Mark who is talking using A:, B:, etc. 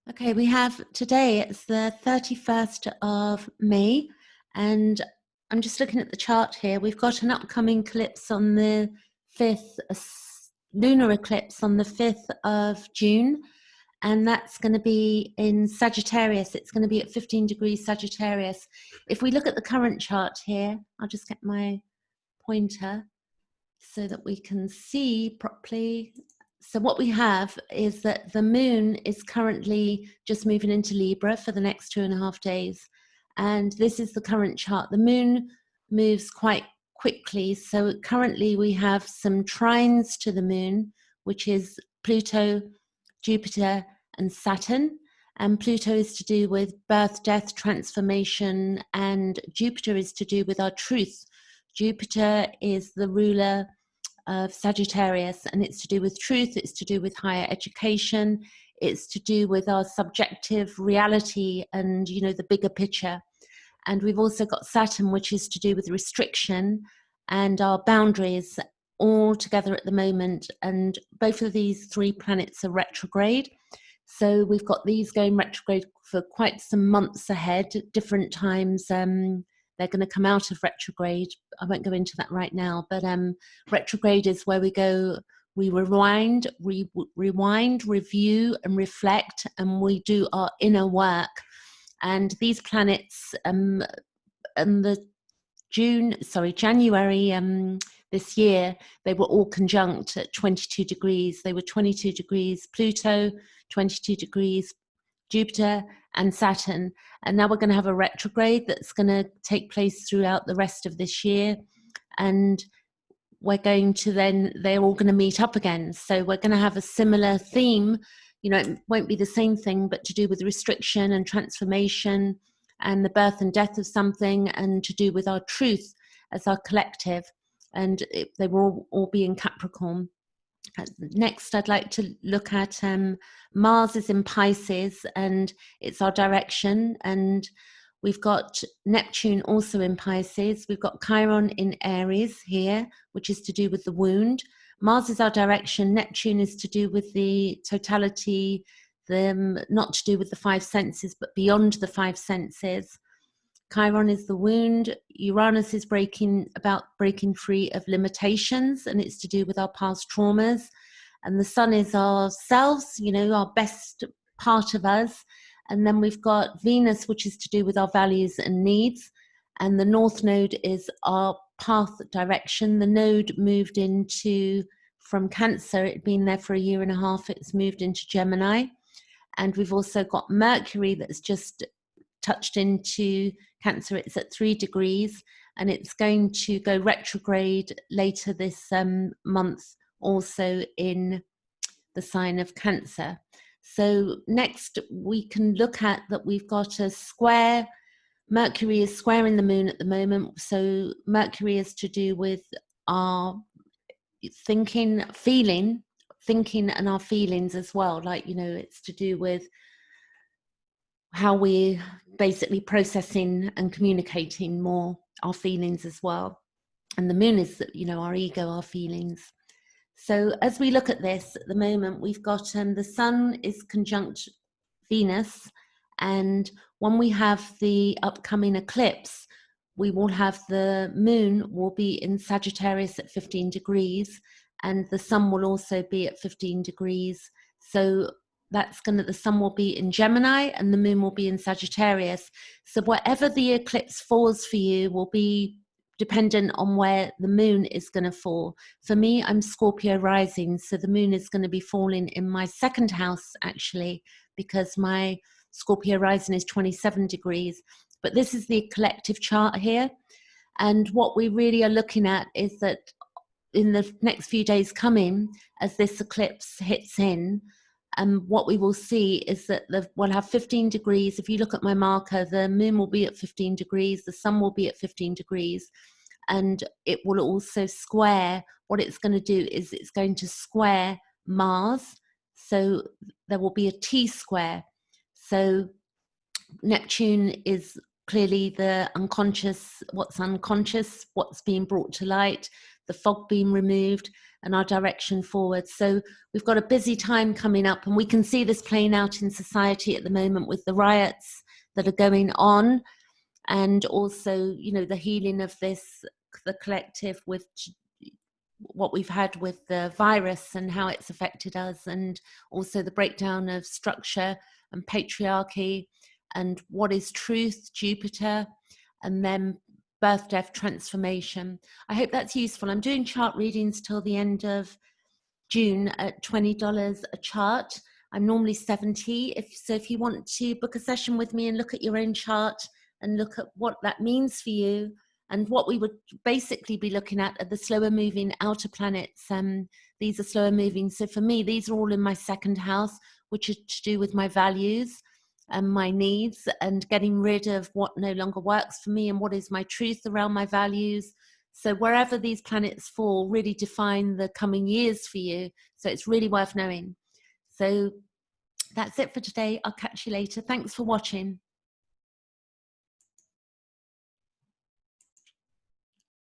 A: Okay, we have today, it's the 31st of May, and I'm just looking at the chart here. We've got an upcoming eclipse on the 5th, lunar eclipse on the 5th of June, and that's going to be in Sagittarius. It's going to be at 15 degrees Sagittarius. If we look at the current chart here, I'll just get my pointer so that we can see properly. So what we have is that the moon is currently just moving into Libra for the next 2.5 days. And this is the current chart. The moon moves quite quickly. So currently we have some trines to the moon, which is Pluto, Jupiter, and Saturn. And Pluto is to do with birth, death, transformation, and Jupiter is to do with our truth. Jupiter is the ruler of Sagittarius, and it's to do with truth, it's to do with higher education, it's to do with our subjective reality and, you know, the bigger picture. And we've also got Saturn, which is to do with restriction and our boundaries, all together at the moment. And both of these three planets are retrograde. So we've got these going retrograde for quite some months ahead, at different times. They're going to come out of retrograde. I won't go into that right now, but retrograde is where we go, we rewind, review, and reflect, and we do our inner work. And these planets, and the January this year, they were all conjunct at 22 degrees. They were 22 degrees Pluto, 22 degrees Jupiter, and Saturn. And now we're going to have a retrograde that's going to take place throughout the rest of this year. And we're going to then, they're all going to meet up again. So we're going to have a similar theme. You know, it won't be the same thing, but to do with restriction and transformation and the birth and death of something, and to do with our truth as our collective. And they will all be in Capricorn. Next, I'd like to look at Mars is in Pisces, and it's our direction. And we've got Neptune also in Pisces. We've got Chiron in Aries here, which is to do with the wound. Mars is our direction. Neptune is to do with the totality, not to do with the five senses, but beyond the five senses. Chiron is the wound. Uranus is breaking free of limitations, and it's to do with our past traumas. And the sun is ourselves, you know, our best part of us. And then we've got Venus, which is to do with our values and needs. And the North Node is our path direction. The node moved from Cancer. It'd been there for 1.5 years. It's moved into Gemini. And we've also got Mercury that's just touched into Cancer. It's at 3 degrees, and it's going to go retrograde later this month, also in the sign of Cancer. So next we can look at that we've got a square. Mercury is squaring the moon at the moment. So Mercury is to do with our thinking and our feelings as well. Like, you know, it's to do with how we're basically processing and communicating more our feelings as well. And the moon is, you know, our ego, our feelings. So as we look at this at the moment, we've got the sun is conjunct Venus. And when we have the upcoming eclipse, we will have the moon will be in Sagittarius at 15 degrees, and the sun will also be at 15 degrees. So the sun will be in Gemini and the moon will be in Sagittarius. So whatever the eclipse falls for you will be dependent on where the moon is going to fall. For me, I'm Scorpio rising, so the moon is going to be falling in my second house, actually, because my Scorpio rising is 27 degrees. But this is the collective chart here. And what we really are looking at is that in the next few days coming, as this eclipse hits in, what we will see is that we'll have 15 degrees. If you look at my marker, the moon will be at 15 degrees, the sun will be at 15 degrees, and it will also square. What it's going to do is it's going to square Mars. So there will be a T-square. So Neptune is clearly the unconscious, what's being brought to light, the fog being removed, and our direction forward. So we've got a busy time coming up, and we can see this playing out in society at the moment with the riots that are going on, and also, you know, the healing of this, the collective, with what we've had with the virus and how it's affected us, and also the breakdown of structure and patriarchy, and what is truth, Jupiter, and then birth, death, transformation. I hope that's useful. I'm doing chart readings till the end of June at $20 a chart. I'm normally $70. If you want to book a session with me and look at your own chart and look at what that means for you, and what we would basically be looking at are the slower moving outer planets. These are slower moving. So for me, these are all in my second house, which is to do with my values and my needs, and getting rid of what no longer works for me, and what is my truth around my values. So wherever these planets fall really define the coming years for you. So it's really worth knowing. So that's it for today. I'll catch you later. Thanks for watching.